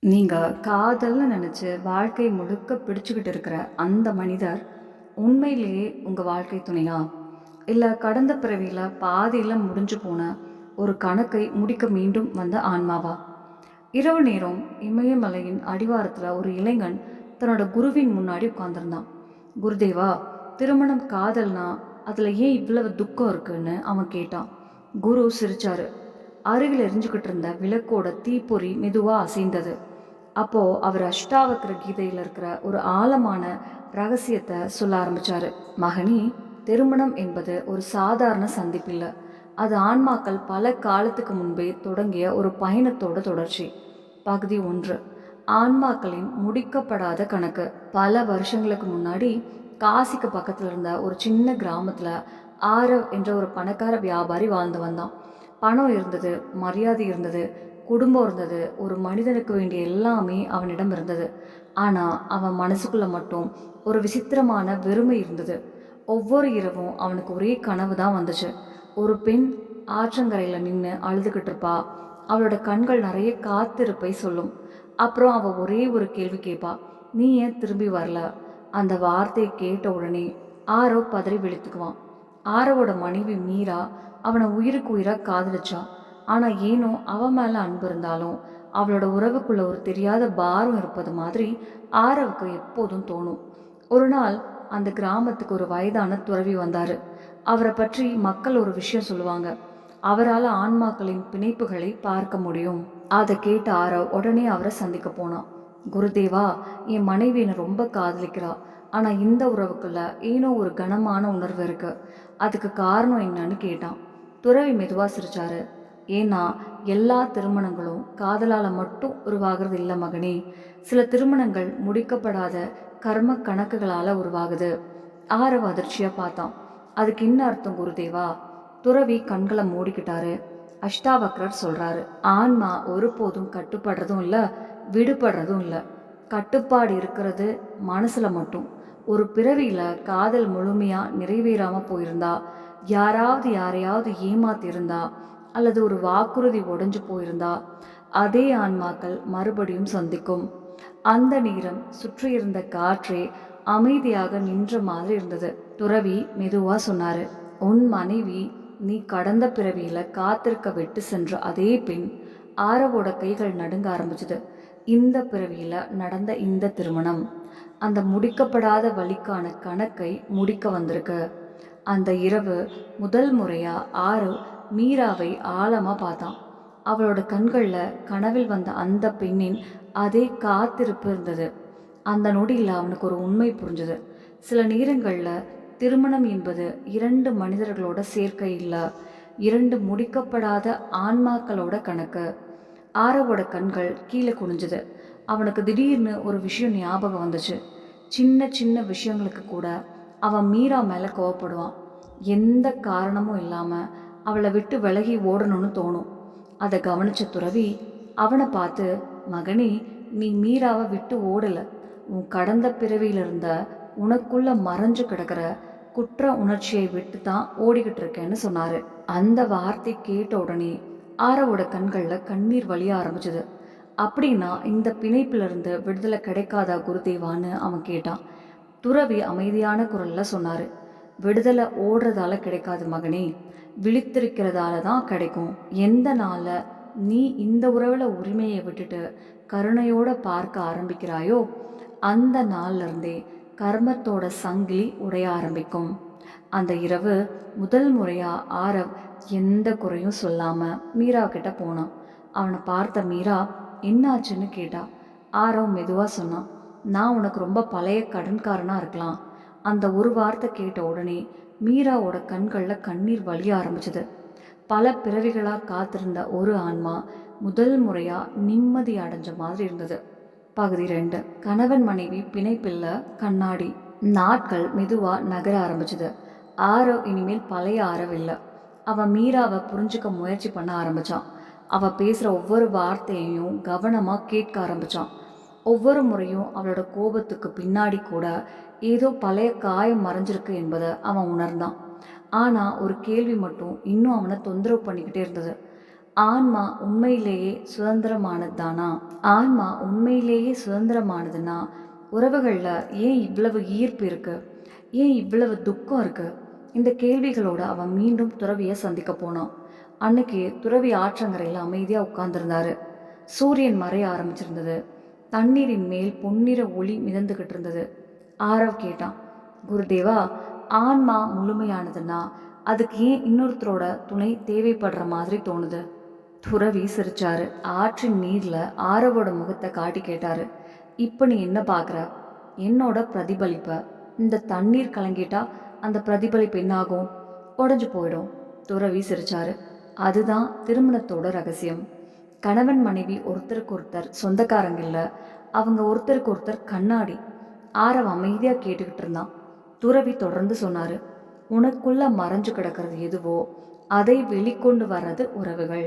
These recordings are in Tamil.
நீங்கள் காதல்னு நினச்சி வாழ்க்கை முழுக்க பிடிச்சிக்கிட்டு இருக்கிற அந்த மனிதர் உண்மையிலேயே உங்கள் வாழ்க்கை துணையா? இல்லை கடந்த பிறவியில் பாதியில் முடிஞ்சு போன ஒரு கணக்கை முடிக்க மீண்டும் வந்த ஆன்மாவா? இரவு நேரம் இமயமலையின் அடிவாரத்தில் ஒரு இளைஞன் தன்னோட குருவின் முன்னாடி உட்கார்ந்திருந்தான். குருதேவா, திருமணம் காதல்னா அதில் ஏன் இவ்வளவு துக்கம் இருக்குன்னு அவன் கேட்டான். குரு சிரிச்சாரு. அருகில் எரிஞ்சுக்கிட்டு இருந்த விளக்கோட தீப்பொறி மெதுவாக அசைந்தது. அப்போது அவர் அஷ்டாவக்ர கீதையில் இருக்கிற ஒரு ஆழமான ரகசியத்தை சொல்ல ஆரம்பித்தார். மகனி, திருமணம் என்பது ஒரு சாதாரண சந்திப்பில்லை. அது ஆன்மாக்கள் பல காலத்துக்கு முன்பே தொடங்கிய ஒரு பயணத்தோட தொடர்ச்சி. பகுதி 1. ஆன்மாக்களின் முடிக்கப்படாத கணக்கு. பல வருஷங்களுக்கு முன்னாடி காசிக்கு பக்கத்தில் இருந்த ஒரு சின்ன கிராமத்தில் ஆரவ் என்ற ஒரு பணக்கார வியாபாரி வாழ்ந்து வந்தான். பணம் இருந்தது, மரியாதை இருந்தது, குடும்பம் இருந்தது, ஒரு மனிதனுக்கு வேண்டிய எல்லாமே அவனிடம் இருந்தது. ஆனால் அவன் மனசுக்குள்ளே மட்டும் ஒரு விசித்திரமான வெறுமை இருந்தது. ஒவ்வொரு இரவும் அவனுக்கு ஒரே கனவு தான் வந்துச்சு. ஒரு பெண் ஆற்றங்கரையில் நின்று அழுதுகிட்டு இருப்பா. அவளோட கண்கள் நிறைய காத்திருப்பை சொல்லும். அப்புறம் அவள் ஒரே ஒரு கேள்வி கேட்பா, நீ ஏன் திரும்பி வரல? அந்த வார்த்தையை கேட்ட உடனே ஆரவ் பதறி விழித்துக்குவான். ஆரவோட மனைவி மீரா அவனை உயிருக்கு உயிராக காதலிச்சா. ஆனால் ஏனோ அவன் மேலே அன்பு இருந்தாலும் அவளோட உறவுக்குள்ள ஒரு தெரியாத பாரம் இருப்பது மாதிரி ஆரவுக்கு எப்போதும் தோணும். ஒரு நாள் அந்த கிராமத்துக்கு ஒரு வயதான துறவி வந்தார். அவரை பற்றி மக்கள் ஒரு விஷயம் சொல்லுவாங்க, அவரால் ஆன்மாக்களின் பிணைப்புகளை பார்க்க முடியும். அதை கேட்ட ஆரவ் உடனே அவரை சந்திக்க போனான். குருதேவா, என் மனைவி என்னை ரொம்ப காதலிக்கிறா. ஆனால் இந்த உறவுக்குள்ள ஏனோ ஒரு கனமான உணர்வு இருக்கு. அதுக்கு காரணம் என்னன்னு கேட்டான். துறவி மெதுவாக சிரிச்சாரு. ஏன்னா எல்லா திருமணங்களும் காதலால் மட்டும் உருவாகிறது இல்லை மகனே. சில திருமணங்கள் முடிக்கப்படாத கர்ம கணக்குகளால் உருவாகுது. ஆரவ் அதிர்ச்சியாக பார்த்தான். அதுக்கு என்ன அர்த்தம் குருதேவா? துறவி கண்களை மூடிக்கிட்டாரு. அஷ்டாவக்ரர் சொல்கிறாரு, ஆன்மா ஒருபோதும் கட்டுப்படுறதும் இல்லை, விடுபடுறதும் இல்லை. கட்டுப்பாடு இருக்கிறது மனசில் மட்டும். ஒரு பிறவியில் காதல் முழுமையாக நிறைவேறாமல் போயிருந்தா, யாரையாவது ஏமாத்திருந்தா, அல்லது ஒரு வாக்குறுதி உடைஞ்சு போயிருந்தா, அதே ஆன்மாக்கள் மறுபடியும் சந்திக்கும். அந்த நேரம் சுற்றியிருந்த காற்றே அமைதியாக நின்ற மாதிரி இருந்தது. துறவி மெதுவா சொன்னாரு, உன் மனைவி நீ கடந்த பிறவியில காத்திருக்க விட்டு சென்ற அதே பெண். ஆரவோட கைகள் நடுங்க ஆரம்பிச்சது. இந்த பிறவியில நடந்த இந்த திருமணம் அந்த முடிக்கப்படாத வலிக்கான கணக்கை முடிக்க வந்திருக்கு. அந்த இரவு முதல் முறையா ஆரவ் மீராவை ஆழமாக பார்த்தான். அவளோட கண்களில் கனவில் வந்த அந்த பெண்ணின் அதே காத்திருப்பு இருந்தது. அந்த நொடியில் அவனுக்கு ஒரு உண்மை புரிஞ்சுது. சில நேரங்களில் திருமணம் என்பது இரண்டு மனிதர்களோட சேர்க்கை இல்லை, இரண்டு முடிக்கப்படாத ஆன்மாக்களோட கணக்கு. ஆரவோட கண்கள் கீழே குனிஞ்சுது. அவனுக்கு திடீர்னு ஒரு விஷயம் ஞாபகம் வந்துச்சு. சின்ன சின்ன விஷயங்களுக்கு கூட அவன் மீரா மேலே கோவப்படுவான். எந்த காரணமும் இல்லாமல் அவளை விட்டு விலகி ஓடணும்னு தோணும். அதை கவனிச்ச துறவி அவனை பார்த்து, மகனே, நீ மீராவை விட்டு ஓடலை. உன் கடந்த பிறவியில இருந்த உனக்குள்ள மறைஞ்சு கிடக்கிற குற்ற உணர்ச்சியை விட்டு தான் ஓடிக்கிட்டு இருக்கேன்னு சொன்னாரு. அந்த வார்த்தை கேட்ட உடனே ஆரவோட கண்களில் கண்ணீர் வழிய ஆரம்பிச்சது. அப்படின்னா இந்த பிணைப்பிலிருந்து விடுதலை கிடைக்காதா குருதேவான்னு அவன் கேட்டான். துறவி அமைதியான குரல்ல சொன்னாரு, விடுதலை ஓடுறதால கிடைக்காது மகனே, விழித்திருக்கிறதால தான் கிடைக்கும். எந்த நாளில் நீ இந்த உறவில் உரிமையை விட்டுட்டு கருணையோட பார்க்க ஆரம்பிக்கிறாயோ, அந்த நாள்லேருந்தே கர்மத்தோட சங்கிலி உடைய ஆரம்பிக்கும். அந்த இரவு முதல் முறையாக ஆரவ் எந்த குறையும் சொல்லாமல் மீரா கிட்ட போனான். அவனை பார்த்த மீரா என்னாச்சுன்னு கேட்டா. ஆரவ் மெதுவாக சொன்னான், நான் உனக்கு ரொம்ப பழைய கடன்காரனாக இருக்கலாம். அந்த ஒரு வார்த்தை கேட்ட உடனே மீராவோட கண்களில் கண்ணீர் வலிய ஆரம்பிச்சது. பல பிறவிகளாக காத்திருந்த ஒரு ஆன்மா முதல் முறையாக நிம்மதி அடைஞ்ச மாதிரி இருந்தது. பகுதி 2. கணவன் மனைவி பிணைப்பில்ல கண்ணாடி. நாட்கள் மெதுவாக நகர ஆரம்பிச்சது. ஆரவ் இனிமேல் பழைய ஆரவ் இல்லை. அவன் மீராவை புரிஞ்சுக்க முயற்சி பண்ண ஆரம்பித்தான். அவள் பேசுகிற ஒவ்வொரு வார்த்தையையும் கவனமாக கேட்க ஆரம்பித்தான். ஒவ்வொரு முறையும் அவளோட கோபத்துக்கு பின்னாடி கூட ஏதோ பழைய காயம் மறைஞ்சிருக்கு என்பதை அவன் உணர்ந்தான். ஆனால் ஒரு கேள்வி மட்டும் இன்னும் அவனை தொந்தரவு பண்ணிக்கிட்டே இருந்தது. ஆன்மா உண்மையிலேயே சுதந்திரமானது தானா? ஆன்மா உண்மையிலேயே சுதந்திரமானதுன்னா உறவுகளில் ஏன் இவ்வளவு ஈர்ப்பு இருக்கு? ஏன் இவ்வளவு துக்கம் இருக்கு? இந்த கேள்விகளோட அவன் மீண்டும் துறவியை சந்திக்க போனான். அன்னைக்கு துறவி ஆற்றங்கரையில் அமைதியாக உட்கார்ந்துருந்தாரு. சூரியன் மறைய ஆரம்பிச்சிருந்தது. தண்ணீரின் மேல் பொன்னிற ஒளி மிதந்துகிட்டு இருந்தது. ஆரவ் கேட்டான், குருதேவா, ஆன்மா முழுமையானதுன்னா அதுக்கு ஏன் இன்னொருத்தரோட துணை தேவைப்படுற மாதிரி தோணுது? துறவி சிரிச்சாரு. ஆற்றின் நீர்ல ஆரவோட முகத்தை காட்டி கேட்டாரு, இப்ப நீ என்ன பார்க்குற? என்னோட பிரதிபலிப்ப. இந்த தண்ணீர் கலங்கிட்டா அந்த பிரதிபலிப்பு என்னாகும்? உடஞ்சு போயிடும். துறவி சிரிச்சாரு. அதுதான் திருமணத்தோட ரகசியம். கணவன் மனைவி ஒருத்தருக்கு ஒருத்தர் சொந்தக்காரங்க இல்லை, அவங்க ஒருத்தருக்கு ஒருத்தர் கண்ணாடி. ஆரவ் அமைதியா கேட்டுக்கிட்டு இருந்தான். துறவி தொடர்ந்து சொன்னாரு, உனக்குள்ள மறைஞ்சு கிடக்கிறது எதுவோ அதை வெளிக்கொண்டு வர்றது உறவுகள்.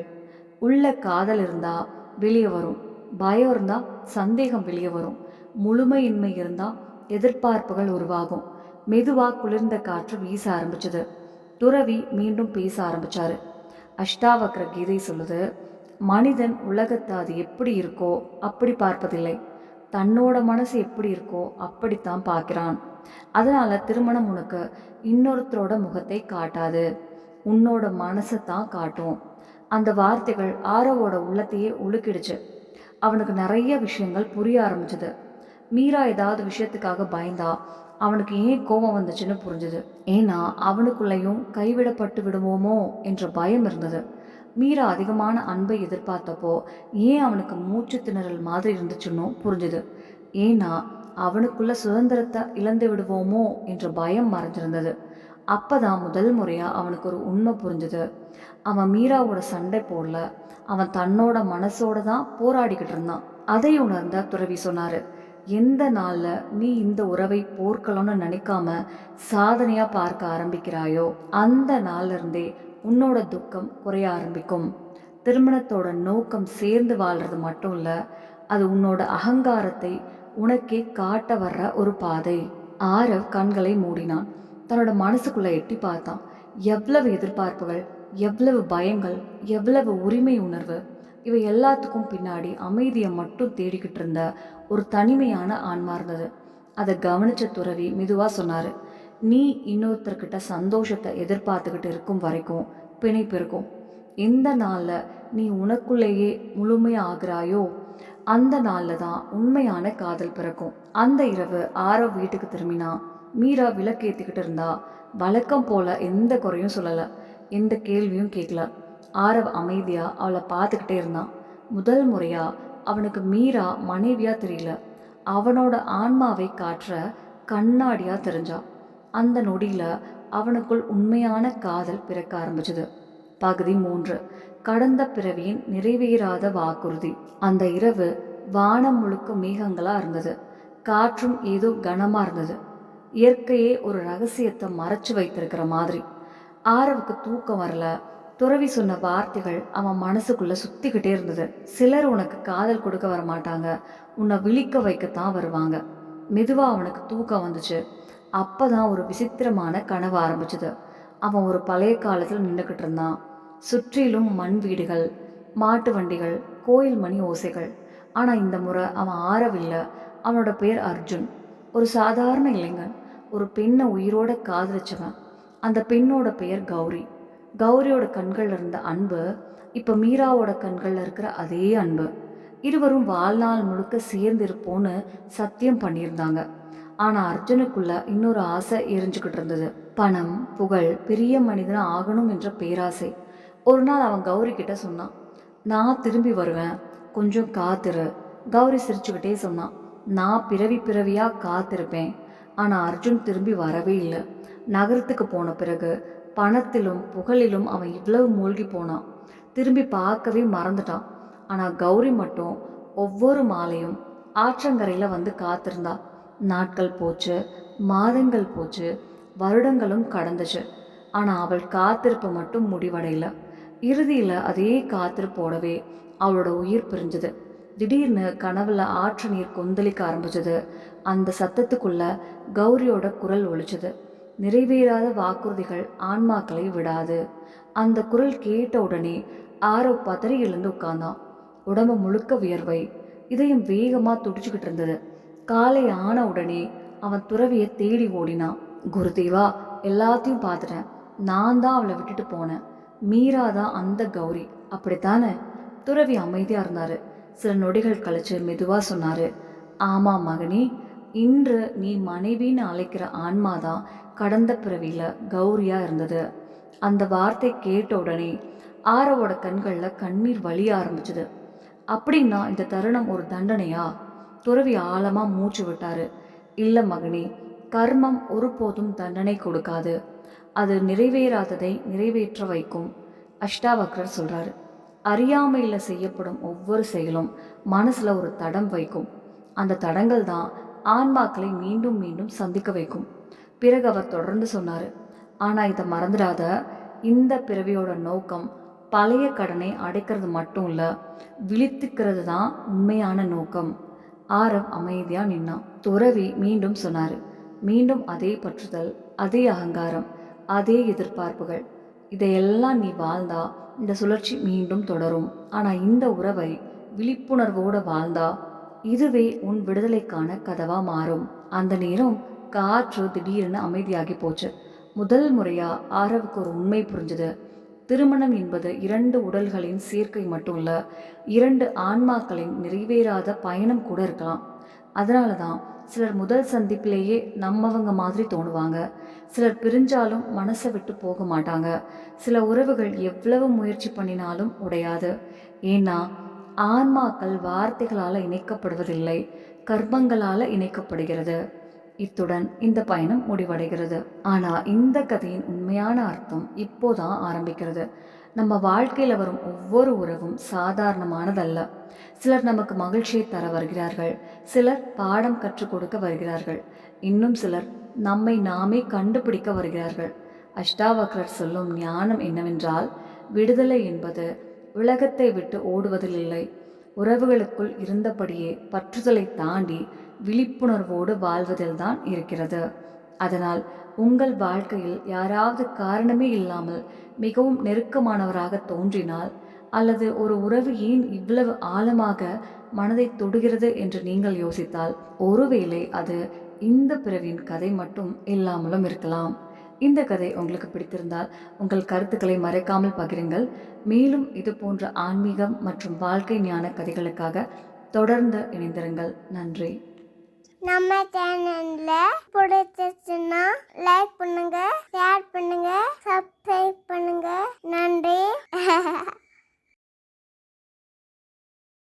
உள்ள காதல் இருந்தா வெளியே வரும், பயம் இருந்தா சந்தேகம் வெளியே வரும், முழுமையின்மை இருந்தா எதிர்பார்ப்புகள் உருவாகும். மெதுவா குளிர்ந்த காற்று வீச ஆரம்பிச்சது. துறவி மீண்டும் பேச ஆரம்பிச்சாரு. அஷ்டாவக்ர கீதை சொல்லுது, மனிதன் உலகத்தை அது எப்படி இருக்கோ அப்படி பார்ப்பதில்லை, தன்னோட மனசு எப்படி இருக்கோ அப்படித்தான் பார்க்கிறான். அதனால திருமணம் உனக்கு இன்னொருத்தரோட முகத்தை காட்டாது, உன்னோட மனசை தான் காட்டும். அந்த வார்த்தைகள் ஆரவோட உள்ளத்தையே உலுக்கிடுச்சு. அவனுக்கு நிறைய விஷயங்கள் புரிய ஆரம்பிச்சது. மீரா ஏதாவது விஷயத்துக்காக பயந்தா அவனுக்கு ஏன் கோபம் வந்துச்சுன்னு புரிஞ்சுது. ஏன்னா அவனுக்குள்ளேயும் கைவிடப்பட்டு விடுவோமோ என்ற பயம் இருந்தது. மீரா அதிகமான அன்பை எதிர்பார்த்தப்போ ஏன் அவனுக்கு மூச்சு திணறல் மாதிரி இருந்துச்சுன்னு புரிஞ்சுது. ஏன்னா அவனுக்குள்ள சுதந்திரத்தை இழந்து விடுவோமோ என்ற பயம் மறைஞ்சிருந்தது. அப்பதான் முதல் முறையா அவனுக்கு ஒரு உண்மை புரிஞ்சுது. அவன் மீராவோட சண்டை போடல, அவன் தன்னோட மனசோட தான் போராடிக்கிட்டு இருந்தான். அதை உணர்ந்த துறவி சொன்னாரு, எந்த நாள்ல நீ இந்த உறவை போர்க்கலம்னு நினைக்காம சாதனையா பார்க்க ஆரம்பிக்கிறாயோ அந்த நாள்ல இருந்தே உன்னோட துக்கம் குறைய ஆரம்பிக்கும். திருமணத்தோட நோக்கம் சேர்ந்து வாழ்றது மட்டும் இல்ல, அது உன்னோட அகங்காரத்தை உனக்கே காட்ட வர்ற ஒரு பாதை. ஆரவ் கண்களை மூடினான். தன்னோட மனசுக்குள்ள எட்டி பார்த்தான். எவ்வளவு எதிர்பார்ப்புகள், எவ்வளவு பயங்கள், எவ்வளவு உரிமை உணர்வு. இவை எல்லாத்துக்கும் பின்னாடி அமைதியை மட்டும் தேடிக்கிட்டு இருந்த ஒரு தனிமையான ஆன்மா இருந்தது. அதை கவனிச்ச துறவி மெதுவா சொன்னாரு, நீ இன்னொருத்தர்கிட்ட சந்தோஷத்தை எதிர்பார்த்துக்கிட்டு இருக்கும் வரைக்கும் பிணைப்பு இருக்கும். எந்த நாள்ல நீ உனக்குள்ளேயே முழுமையாகிறாயோ அந்த நாள்ல தான் உண்மையான காதல் பிறக்கும். அந்த இரவு ஆரவ் வீட்டுக்கு திரும்பினா. மீரா விளக்கேற்றிக்கிட்டு இருந்தா. வழக்கம் போல எந்த குறையும் சொல்லல, எந்த கேள்வியும் கேட்கல. ஆரவ் அமைதியா அவளை பார்த்துக்கிட்டே இருந்தான். முதல் முறையா அவனுக்கு மீரா மனைவியா தெரியல, அவனோட ஆன்மாவை காட்டுற கண்ணாடியா தெரிஞ்சா. அந்த நொடியில அவனுக்குள் உண்மையான காதல் பிறக்க ஆரம்பிச்சது. பகுதி 3. கடந்த பிறவியின் நிறைவேறாத வாக்குறுதி. அந்த இரவு வானம் முழுக்க மேகங்களா இருந்தது. காற்றும் ஏதோ கனமா இருந்தது. இயற்கையே ஒரு ரகசியத்தை மறைச்சு வைத்திருக்கிற மாதிரி. ஆரவுக்கு தூக்கம் வரல. துறவி சொன்ன வார்த்தைகள் அவன் மனசுக்குள்ள சுத்திக்கிட்டே இருந்தது. சிலர் உனக்கு காதல் கொடுக்க வர மாட்டாங்க, உன்னை விழிக்க வைக்கத்தான் வருவாங்க. மெதுவா அவனுக்கு தூக்கம் வந்துச்சு. அப்பதான் ஒரு விசித்திரமான கனவு ஆரம்பிச்சது. அவன் ஒரு பழைய காலத்தில் நின்றுக்கிட்டு இருந்தான். சுற்றிலும் மண் வீடுகள், மாட்டு வண்டிகள், கோயில் மணி ஓசைகள். ஆனா இந்த முறை அவன் ஆரவில்லை. அவனோட பேர் அர்ஜுன். ஒரு சாதாரண இளைஞன், ஒரு பெண்ணை உயிரோட காதலிச்சவன். அந்த பெண்ணோட பெயர் கௌரி. கௌரியோட கண்கள்ல இருந்த அன்பு இப்ப மீராவோட கண்கள்ல இருக்கிற அதே அன்பு. இருவரும் வாழ்நாள் முழுக்க சேர்ந்து இருப்போன்னு சத்தியம் பண்ணியிருந்தாங்க. ஆனா அர்ஜுனுக்குள்ள இன்னொரு ஆசை எரிஞ்சுக்கிட்டு இருந்தது. பணம், புகழ், பெரிய மனிதனா ஆகணும் என்ற பேராசை. ஒரு நாள் அவன் கௌரி கிட்ட சொன்னான், நான் திரும்பி வருவேன், கொஞ்சம் காத்திரு. கௌரி சிரிச்சுக்கிட்டே சொன்னான், நான் பிறவி பிறவியா காத்திருப்பேன். ஆனா அர்ஜுன் திரும்பி வரவே இல்லை. நகரத்துக்கு போன பிறகு பணத்திலும் புகழிலும் அவன் இவ்வளவு மூழ்கி போனான். திரும்பி பார்க்கவே மறந்துட்டான். ஆனா கௌரி மட்டும் ஒவ்வொரு மாலையும் ஆற்றங்கரையில வந்து காத்திருந்தா. நாட்கள் போச்சு, மாதங்கள் போச்சு, வருடங்களும் கடந்துச்சு. ஆனா அவள் காத்திருப்பு மட்டும் முடிவடையல. இறுதியில அதே காத்திருப்போடவே அவளோட உயிர் பிரிஞ்சது. திடீர்னு கனவுல ஆற்று நீர் கொந்தளிக்க ஆரம்பிச்சது. அந்த சத்தத்துக்குள்ள கௌரியோட குரல் ஒலிச்சது. நிறைவேறாத வாக்குறுதிகள் ஆன்மாக்களை விடாது. அந்த குரல் கேட்ட உடனே ஆரவ் பதறி எழுந்து உட்கார்ந்தான். உடம்பு முழுக்க வியர்வை, இதயம் வேகமா துடிச்சுக்கிட்டு இருந்தது. காலை ஆன உடனே அவன் துறவியை தேடி ஓடினான். குருதேவா, எல்லாத்தையும் பார்த்துட்டேன். நான் தான் அவளை விட்டுட்டு போனேன். மீரா தான் அந்த கௌரி, அப்படித்தானே? துறவி அமைதியா இருந்தாரு. சில நொடிகள் கழிச்சு மெதுவா சொன்னாரு, ஆமா மகனே, இன்று நீ மனைவின்னு அழைக்கிற ஆன்மாதான் கடந்த பிறவியில கௌரியா இருந்தது. அந்த வார்த்தை கேட்ட உடனே ஆரவோட கண்கள்ல கண்ணீர் வலிய ஆரம்பிச்சது. அப்படின்னா இந்த தருணம் ஒரு தண்டனையா? துறவி ஆழமா மூச்சு விட்டாரு. இல்ல மகனே, கர்மம் ஒருபோதும் தண்டனை கொடுக்காது. அது நிறைவேறாததை நிறைவேற்ற வைக்கும். அஷ்டாவக்ரர் சொல்றாரு. அறியாமையில செய்யப்படும் ஒவ்வொரு செயலும் மனசுல ஒரு தடம் வைக்கும். அந்த தடங்கள் தான் ஆன்மாக்களை மீண்டும் மீண்டும் சந்திக்க வைக்கும். பிறகு அவர் தொடர்ந்து சொன்னாரு, ஆனா இதை மறந்துடாத, இந்த பிறவியோட நோக்கம் பழைய கடனை அடைக்கிறது மட்டும் இல்ல, விழித்துக்கிறது தான் உண்மையான நோக்கம். ஆரவ் அமைதியா நின்னான். துறவி மீண்டும் சொன்னாரு, மீண்டும் அதே பற்றுதல், அதே அகங்காரம், அதே எதிர்பார்ப்புகள், இதையெல்லாம் நீ வாழ்ந்தா இந்த சுழற்சி மீண்டும் தொடரும். ஆனா இந்த உறவை விழிப்புணர்வோட வாழ்ந்தா இதுவே உன் விடுதலைக்கான கதவா மாறும். அந்த நேரம் காற்று திடீர்னு அமைதியாகி போச்சு. முதல் முறையா ஆரவுக்கு ஒரு உண்மை புரிஞ்சுது. திருமணம் என்பது 2 உடல்களின் சேர்க்கை மட்டும் இல்ல, 2 ஆன்மாக்களின் நிறைவேறாத பயணம் கூட இருக்கலாம். அதனால தான் சிலர் முதல் சந்திப்பிலேயே நம்மவங்க மாதிரி தோணுவாங்க. சிலர் பிரிஞ்சாலும் மனசை விட்டு போக மாட்டாங்க. சில உறவுகள் எவ்வளவு முயற்சி பண்ணினாலும் உடையாது. ஏன்னா ஆன்மாக்கள் வார்த்தைகளால் இணைக்கப்படுவதில்லை, கர்மங்களால் இணைக்கப்படுகிறது. இத்துடன் இந்த பயணம் முடிவடைகிறது. ஆனா இந்த கதையின் உண்மையான அர்த்தம் இப்போதான் ஆரம்பிக்கிறது. நம்ம வாழ்க்கையில வரும் ஒவ்வொரு உறவும் சாதாரணமானதல்ல. சிலர் நமக்கு மகிழ்ச்சியை தர வருகிறார்கள், சிலர் பாடம் கற்றுக் கொடுக்க வருகிறார்கள், இன்னும் சிலர் நம்மை நாமே கண்டுபிடிக்க வருகிறார்கள். அஷ்டாவக்ரர் சொல்லும் ஞானம் என்னவென்றால், விடுதலை என்பது உலகத்தை விட்டு ஓடுவதில் இல்லை, உறவுகளுக்குள் இருந்தபடியே பற்றுதலை தாண்டி விழிப்புணர்வோடு வாழ்வதில்தான் இருக்கிறது. அதனால் உங்கள் வாழ்க்கையில் யாராவது காரணமே இல்லாமல் மிகவும் நெருக்கமானவராக தோன்றினால், அல்லது ஒரு உறவு ஏன் இவ்வளவு ஆழமாக மனதை தொடுகிறது என்று நீங்கள் யோசித்தால், ஒருவேளை அது இந்த பிறவியின் கதை மட்டும் இல்லாமலும் இருக்கலாம். இந்த கதை உங்களுக்கு பிடித்திருந்தால் உங்கள் கருத்துக்களை மறைக்காமல் பகிருங்கள். மேலும் இது போன்ற ஆன்மீகம் மற்றும் வாழ்க்கை ஞான கதைகளுக்காக தொடர்ந்து இணைந்திருங்கள். நன்றி. நம்ம சேனல்ல பிடிச்சிருச்சுன்னா லைக் பண்ணுங்க, ஷேர் பண்ணுங்க, சப்ஸ்கிரைப் பண்ணுங்க. நன்றி.